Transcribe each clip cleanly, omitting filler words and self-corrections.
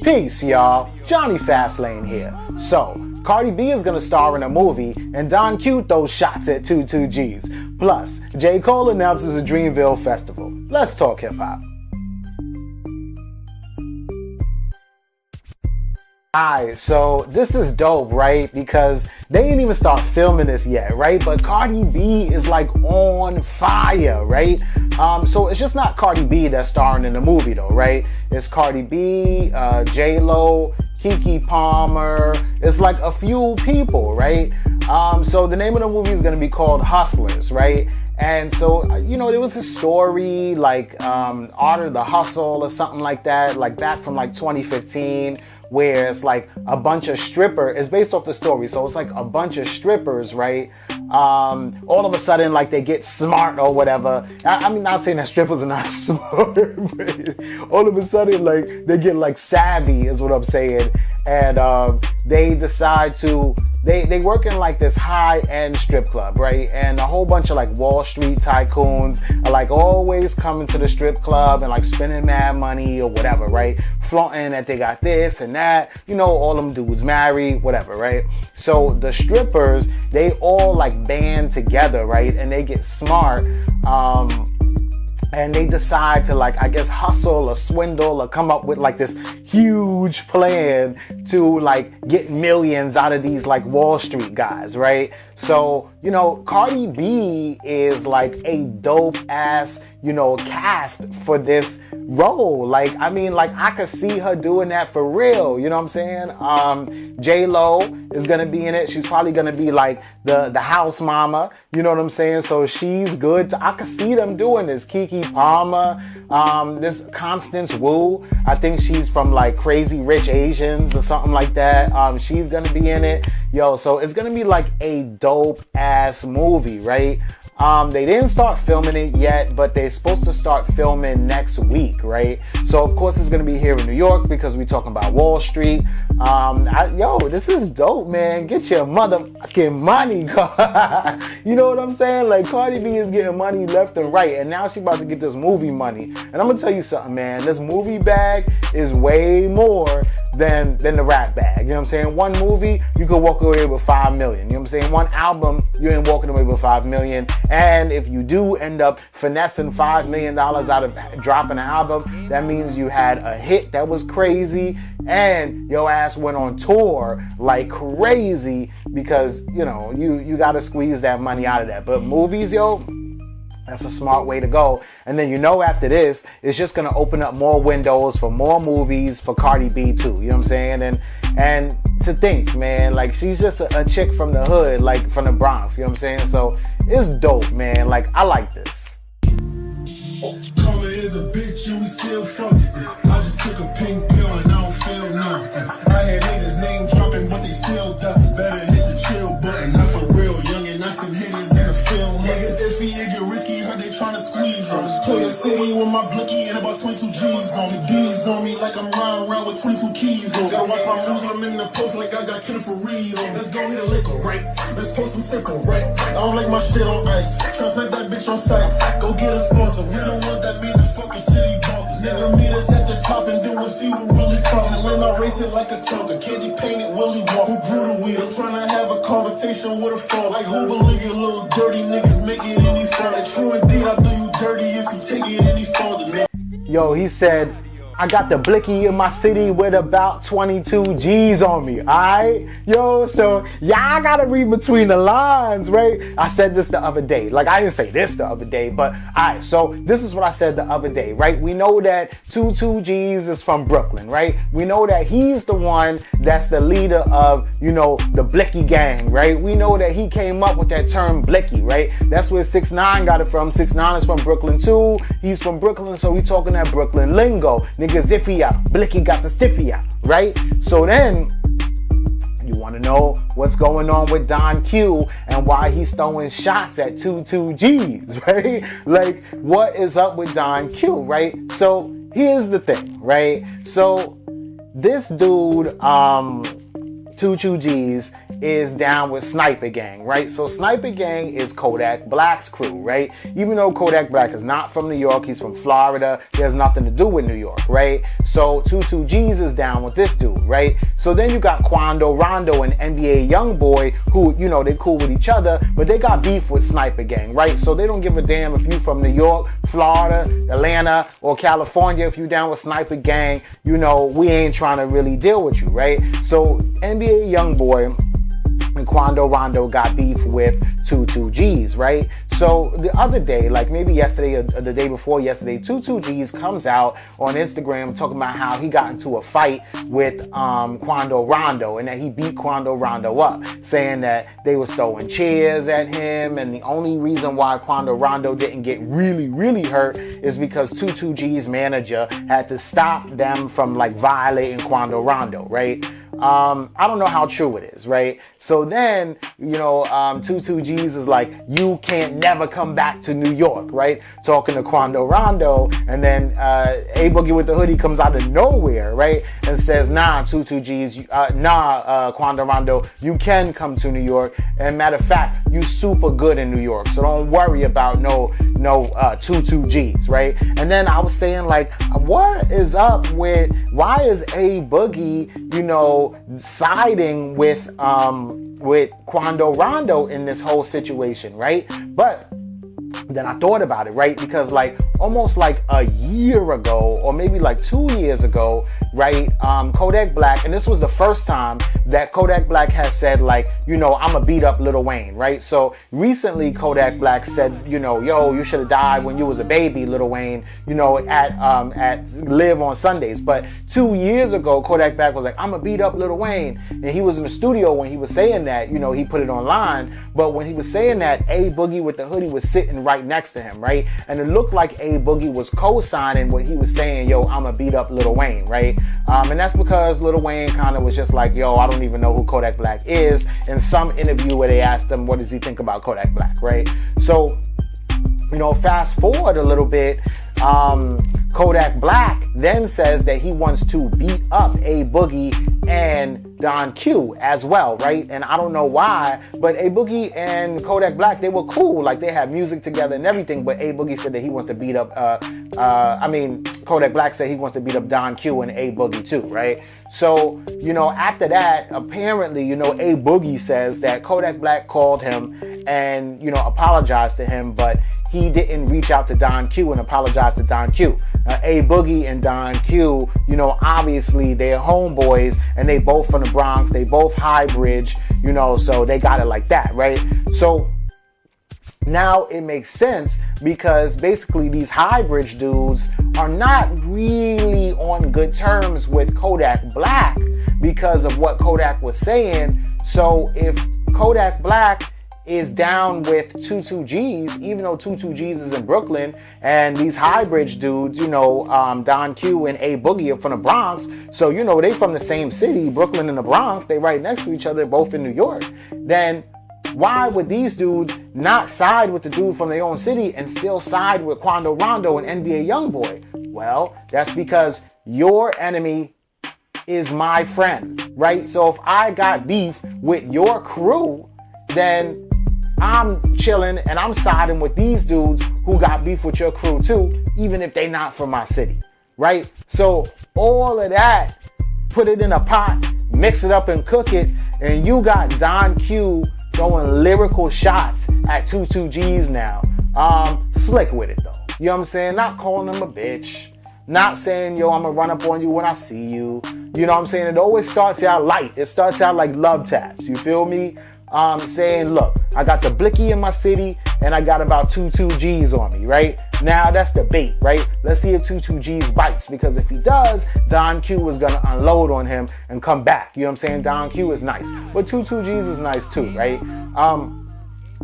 Peace, y'all. Jonny Fastlane here. So, Cardi B is gonna star in a movie, and Don Q throws shots at 22Gs. Plus, J. Cole announces a Dreamville festival. Let's talk hip-hop. Alright, so this is dope, right? Because they didn't even start filming this yet, right? But Cardi B is like on fire, right? So it's just not Cardi B that's starring in the movie though, right? It's Cardi B, J-Lo, Keke Palmer. It's like a few people, right? So the name of the movie is gonna be called Hustlers, right? And so, there was a story like Art of the Hustle or something like that from like 2015, where it's like a bunch of it's based off the story. So it's like a bunch of strippers, right? All of a sudden, like they get smart or whatever. I'm not saying that strippers are not smart, but all of a sudden, like they get like savvy is what I'm saying. And they decide to, they work in like this high-end strip club, right? And a whole bunch of like Wall Street tycoons are like always coming to the strip club and like spending mad money or whatever, right? Flaunting that they got this and that, all them dudes married, whatever, right? So the strippers, they all like band together, right? And they get smart, and they decide to like, I guess, hustle or swindle or come up with like this huge plan to like get millions out of these like Wall Street guys, right? So, Cardi B is like a dope ass, cast for this role. Like, I could see her doing that for real. You know what I'm saying? J-Lo is gonna be in it. She's probably gonna be like the house mama. You know what I'm saying? So she's good. I could see them doing this. Keke Palmer, this Constance Wu. I think she's from like Crazy Rich Asians or something like that. She's gonna be in it. Yo, so it's gonna be like a dope ass movie, right? They didn't start filming it yet, but they're supposed to start filming next week, right? So of course it's gonna be here in New York because we're talking about Wall Street. This is dope, man. Get your motherfucking money. You know what I'm saying? Like Cardi B is getting money left and right, and now she's about to get this movie money. And I'm gonna tell you something, man. This movie bag is way more than the rap bag. You know what I'm saying? One movie, you could walk away with $5 million. You know what I'm saying? One album, you ain't walking away with $5 million. And if you do end up finessing $5 million out of dropping an album, that means you had a hit that was crazy and your ass went on tour like crazy because, you got to squeeze that money out of that. But movies, yo, that's a smart way to go. And then after this, it's just gonna open up more windows for more movies for Cardi B too. You know what I'm saying? And to think, man, like she's just a chick from the hood, like from the Bronx. You know what I'm saying? So it's dope, man. Like I like this. Karma is a bitch and we still fucking. I just took a pink pill and I don't feel nothing. I had niggas name dropping, but they still ducking. Better hit the chill button, not for real. Young and I some hitters in the film. Niggas iffy, it get risky, heard they tryna squeeze on me. Play the city with my blicky and about 22 G's on me. D's on me like I'm riding around with 22 keys on me. Gotta watch my moves when I'm in the post like I got Jennifer Reed on me. Let's go hit a liquor, right? Let's post some simple, right? I don't like my shit on ice. Translate that bitch on sight. Go get a sponsor. We the ones that made the fucking city bonkers. Nigga meet us at the top and then we'll see who really come. And when I race it like a Tonka, candy painted Willie Walk. Who grew the weed? I'm trying to have a conversation with a phone. Like who believe you little dirty niggas make it any further? True indeed, I'll do you dirty if you take it any further, man. Yo, he said, I got the blicky in my city with about 22 G's on me, alright? Yo, so y'all gotta read between the lines, right? I said this the other day. Like, I didn't say this the other day, but alright, so this is what I said the other day, right? We know that 22G's is from Brooklyn, right? We know that he's the one that's the leader of, the blicky gang, right? We know that he came up with that term blicky, right? That's where 6ix9ine got it from. 6ix9ine is from Brooklyn too. He's from Brooklyn, so we talking that Brooklyn lingo. Nigga ziffy blicky got the stiffy out, right? So then you want to know what's going on with Don Q and why he's throwing shots at 22Gs, right? Like, what is up with Don Q, right? So here's the thing, right? So this dude, 22 G's is down with Sniper Gang, right? So Sniper Gang is Kodak Black's crew, right? Even though Kodak Black is not from New York, he's from Florida, he has nothing to do with New York, right? So 22 G's is down with this dude, right? So then you got Quando Rondo and NBA Youngboy, who, you know, they cool with each other, but they got beef with Sniper Gang, right? So they don't give a damn if you from New York, Florida, Atlanta, or California. If you down with Sniper Gang, you know, we ain't trying to really deal with you, right? So NBA Youngboy and Quando Rondo got beef with 22 G's, right? So the other day, like maybe yesterday or the day before yesterday, 22 G's comes out on Instagram talking about how he got into a fight with Quando Rondo and that he beat Quando Rondo up, saying that they was throwing chairs at him, and the only reason why Quando Rondo didn't get really hurt is because 22 G's manager had to stop them from like violating Quando Rondo, right? I don't know how true it is, right? So then, you know, 22 G's is like, you can't never come back to New York, right? Talking to Quando Rondo, and then A Boogie with the Hoodie comes out of nowhere, right? And says, nah, 22 G's, Quando Rondo, you can come to New York. And matter of fact, you super good in New York, so don't worry about no 22 G's, right? And then I was saying, like, what is up with, why is A Boogie, you know, siding with Quando Rondo in this whole situation, right? But then I thought about it, right? Because like almost like a year ago, or maybe like 2 years ago, right? Kodak Black, and this was the first time that Kodak Black has said, like, you know, I'ma beat up Lil Wayne, right? So recently Kodak Black said, you know, yo, you should have died when you was a baby, Lil Wayne, you know, at Live on Sundays. But 2 years ago, Kodak Black was like, I'ma beat up Lil Wayne. And he was in the studio when he was saying that, you know, he put it online. But when he was saying that, A Boogie with the Hoodie was sitting right next to him, right? And it looked like A Boogie was co-signing what he was saying, yo, I'ma beat up Lil Wayne, right? And that's because Lil Wayne kind of was just like, yo, I don't even know who Kodak Black is, in some interview where they asked him, what does he think about Kodak Black, right? So, you know, fast forward a little bit, Kodak Black then says that he wants to beat up A Boogie and Don Q as well, right? And I don't know why, but A Boogie and Kodak Black, they were cool. Like, they had music together and everything, but A Boogie said that he wants to beat up, Kodak Black said he wants to beat up Don Q and A Boogie too, right? So, you know, after that, apparently, you know, A Boogie says that Kodak Black called him and, you know, apologized to him, but he didn't reach out to Don Q and apologize to Don Q. A Boogie and Don Q, you know, obviously they're homeboys and they both from the Bronx, they both high bridge, you know, so they got it like that, right? So now it makes sense because basically these high bridge dudes are not really on good terms with Kodak Black because of what Kodak was saying. So if Kodak Black is down with 22 G's, even though 22 G's is in Brooklyn, and these high bridge dudes, you know, Don Q and A Boogie are from the Bronx, so, you know, they from the same city, Brooklyn and the Bronx, they right next to each other, both in New York, then why would these dudes not side with the dude from their own city and still side with Quando Rondo and NBA Youngboy? Well, that's because your enemy is my friend, right? So if I got beef with your crew, then I'm chilling and I'm siding with these dudes who got beef with your crew too, even if they not from my city, right? So all of that, put it in a pot, mix it up and cook it, and you got Don Q throwing lyrical shots at 22 G's now. Slick with it though. You know what I'm saying? Not calling him a bitch. Not saying, yo, I'm gonna run up on you when I see you. You know what I'm saying? It always starts out light. It starts out like love taps. You feel me? Saying, look, I got the blicky in my city and I got about 22 G's on me, right? Now that's the bait, right? Let's see if 22 G's bites, because if he does, Don Q is gonna unload on him and come back. You know what I'm saying? Don Q is nice, but 22 G's is nice too, right?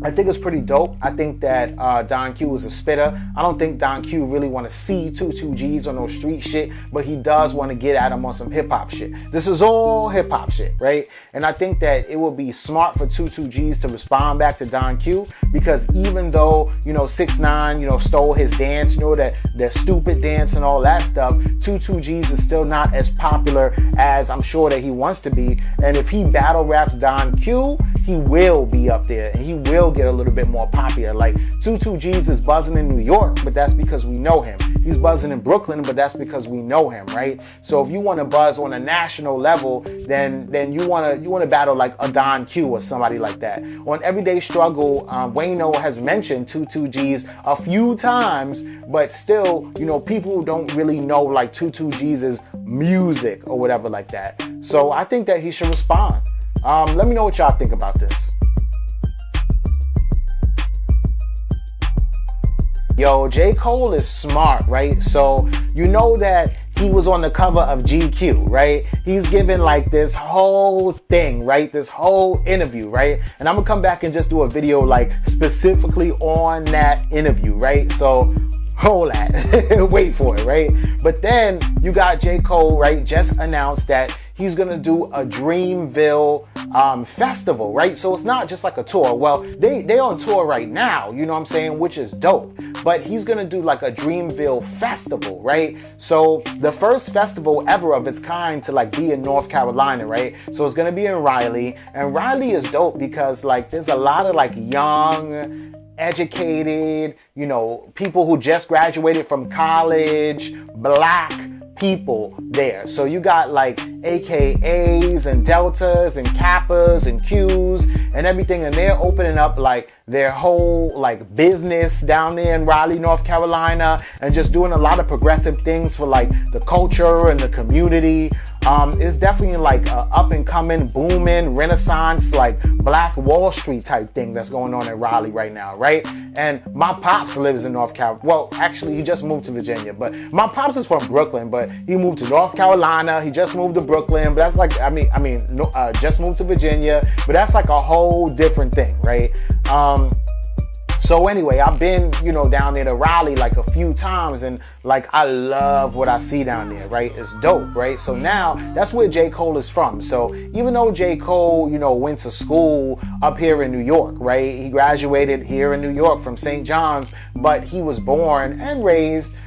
I think it's pretty dope. I think that Don Q is a spitter. I don't think Don Q really want to see 22G's on no street shit, but he does want to get at him on some hip hop shit. This is all hip hop shit, right? And I think that it would be smart for 22G's to respond back to Don Q, because even though, 6ix9ine, stole his dance, that stupid dance and all that stuff, 22G's is still not as popular as I'm sure that he wants to be. And if he battle raps Don Q, he will be up there and he will get a little bit more popular. Like 22G's is buzzing in New York, but that's because we know him. He's buzzing in Brooklyn, but that's because we know him, right? So if you want to buzz on a national level, then you want to battle like a Don Q or somebody like that. On Everyday Struggle, Wayno has mentioned 22G's a few times, but still, people don't really know like 22G's music or whatever like that. So I think that he should respond. Let me know what y'all think about this. Yo, J. Cole is smart, right? So you know that he was on the cover of GQ, right? He's given like this whole thing, right? This whole interview, right? And I'm gonna come back and just do a video like specifically on that interview, right? So hold that, wait for it, right? But then you got J. Cole, right? Just announced that he's gonna do a Dreamville festival, right? So it's not just like a tour. Well, they on tour right now, you know what I'm saying, which is dope. But he's gonna do like a Dreamville festival, right? So the first festival ever of its kind to like be in North Carolina, right? So it's gonna be in Raleigh, and Raleigh is dope because like there's a lot of like young, educated, people who just graduated from college, black people there. So you got like AKAs and Deltas and Kappas and Qs and everything, and they're opening up like their whole like business down there in Raleigh, North Carolina, and just doing a lot of progressive things for like the culture and the community. It's definitely like a up and coming, booming, renaissance, like Black Wall Street type thing that's going on in Raleigh right now, right? And my pops lives in North Carolina. Well, actually, he just moved to Virginia, but my pops is from Brooklyn, but he moved to North Carolina. He just moved to Brooklyn, but that's like, just moved to Virginia, but that's like a whole different thing, right? So anyway, I've been, down there to Raleigh like a few times, and like I love what I see down there, right? It's dope, right? So now that's where J. Cole is from. So even though J. Cole, went to school up here in New York, right? He graduated here in New York from St. John's, but he was born and raised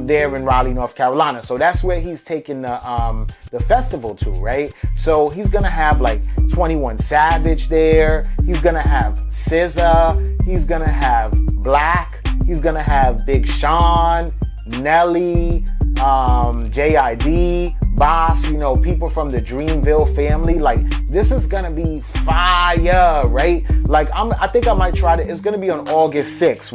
there in Raleigh, North Carolina. So that's where he's taking the festival to, right? So he's gonna have like 21 Savage there. He's gonna have SZA. He's gonna have Black. He's gonna have Big Sean, Nelly, JID, Boss, people from the Dreamville family. Like this is gonna be fire, right? Like I think I might try to. It's gonna be on August 6th.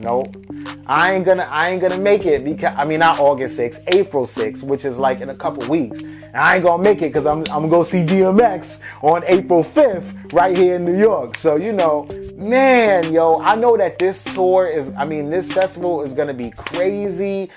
Nope. I ain't gonna make it because not August 6th, April 6th, which is like in a couple weeks. And I ain't gonna make it because I'm gonna go see DMX on April 5th right here in New York. So man, I know that this tour is. This festival is gonna be crazy.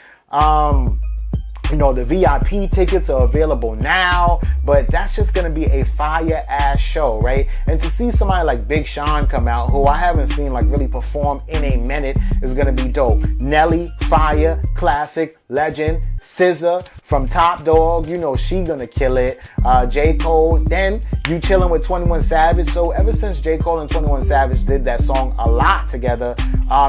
The VIP tickets are available now, but that's just gonna be a fire ass show, right? And to see somebody like Big Sean come out, who I haven't seen like really perform in a minute, is gonna be dope. Nelly, fire, classic, legend. SZA from Top Dog, she gonna kill it. J. Cole, then you chilling with 21 Savage. So ever since J. Cole and 21 Savage did that song A Lot together,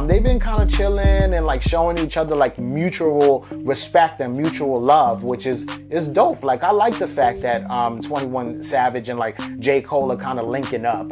they've been kind of chilling and like showing each other like mutual respect and mutual love, which is dope. Like I like the fact that 21 Savage and like J. Cole are kind of linking up.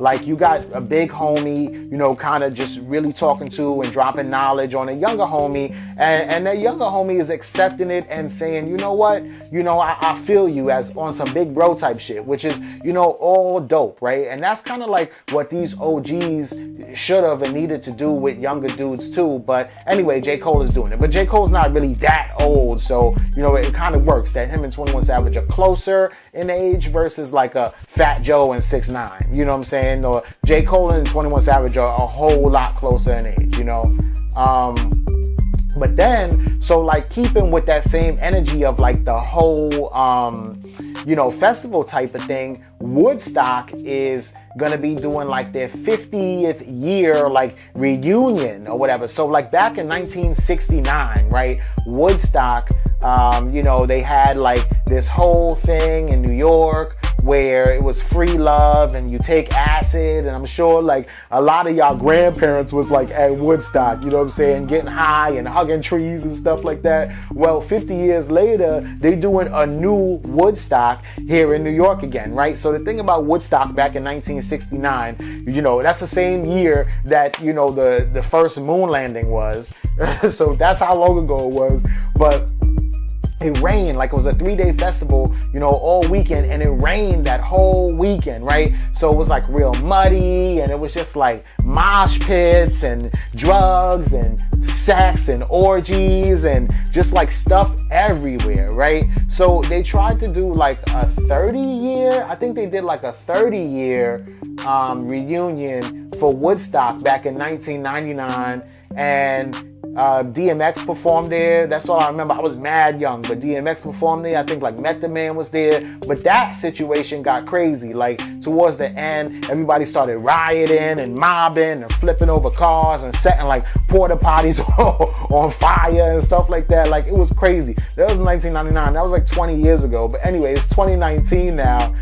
Like you got a big homie, kind of just really talking to and dropping knowledge on a younger homie, and that younger homie is accepting it and saying, you know what, I feel you, as on some big bro type shit, which is, all dope, right? And that's kind of like what these OGs should have and needed to do with younger dudes too. But anyway, J. Cole is doing it. But J. Cole's not really that old, so, it kind of works that him and 21 Savage are closer in age versus like a Fat Joe and 6ix9ine, you know what I'm saying? Or J. Cole and 21 Savage are a whole lot closer in age, But then, so like keeping with that same energy of like the whole festival type of thing, Woodstock is gonna be doing like their 50th year like reunion or whatever. So like back in 1969, right, Woodstock, they had like this whole thing in New York where it was free love and you take acid, and I'm sure like a lot of y'all grandparents was like at Woodstock, you know what I'm saying, getting high and hugging trees and stuff like that. Well, 50 years later, they doing a new Woodstock here in New York again, right? So the thing about Woodstock back in 1969, that's the same year that, the first moon landing was. So that's how long ago it was. But it rained, like it was a 3-day festival, all weekend, and it rained that whole weekend, right? So it was like real muddy, and it was just like mosh pits and drugs and sex and orgies and just like stuff everywhere, right? So they tried to do like a 30-year, I think they did like a 30-year reunion for Woodstock back in 1999, and DMX performed there. That's all I remember. I was mad young, but DMX performed there. I think like Method Man was there. But that situation got crazy. Like towards the end, everybody started rioting and mobbing and flipping over cars and setting like porta potties on fire and stuff like that. Like it was crazy. That was 1999. That was like 20 years ago. But anyway, it's 2019 now.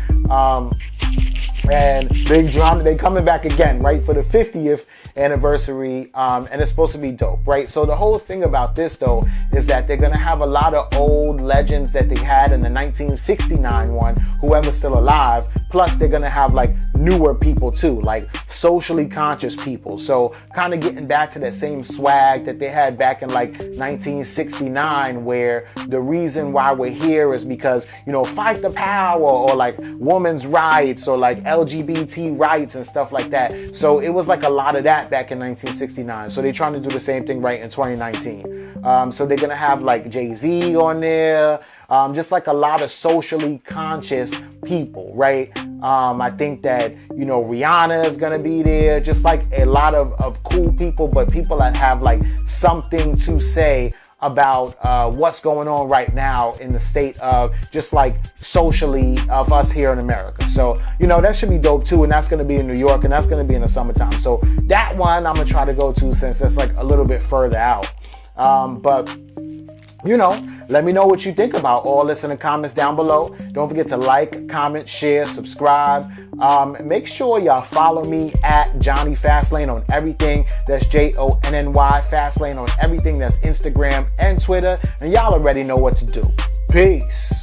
And they coming back again, right, for the 50th anniversary, and it's supposed to be dope, right? So the whole thing about this, though, is that they're going to have a lot of old legends that they had in the 1969 one, whoever's still alive, plus they're going to have, like, newer people, too, like socially conscious people. So kind of getting back to that same swag that they had back in, like, 1969, where the reason why we're here is because, fight the power, or, like, women's rights, or, like, LGBT rights and stuff like that. So it was like a lot of that back in 1969. So they're trying to do the same thing right in 2019. So they're gonna have like Jay-Z on there, just like a lot of socially conscious people, right? I think that Rihanna is gonna be there, just like a lot of cool people, but people that have like something to say about what's going on right now in the state of just like socially of us here in America. So, that should be dope too. And that's going to be in New York, and that's going to be in the summertime. So that one I'm going to try to go to since it's like a little bit further out. But let me know what you think about all this in the comments down below. Don't forget to like, comment, share, subscribe. Make sure y'all follow me at Jonny Fastlane on everything. That's Jonny Fastlane on everything. That's Instagram and Twitter. And y'all already know what to do. Peace.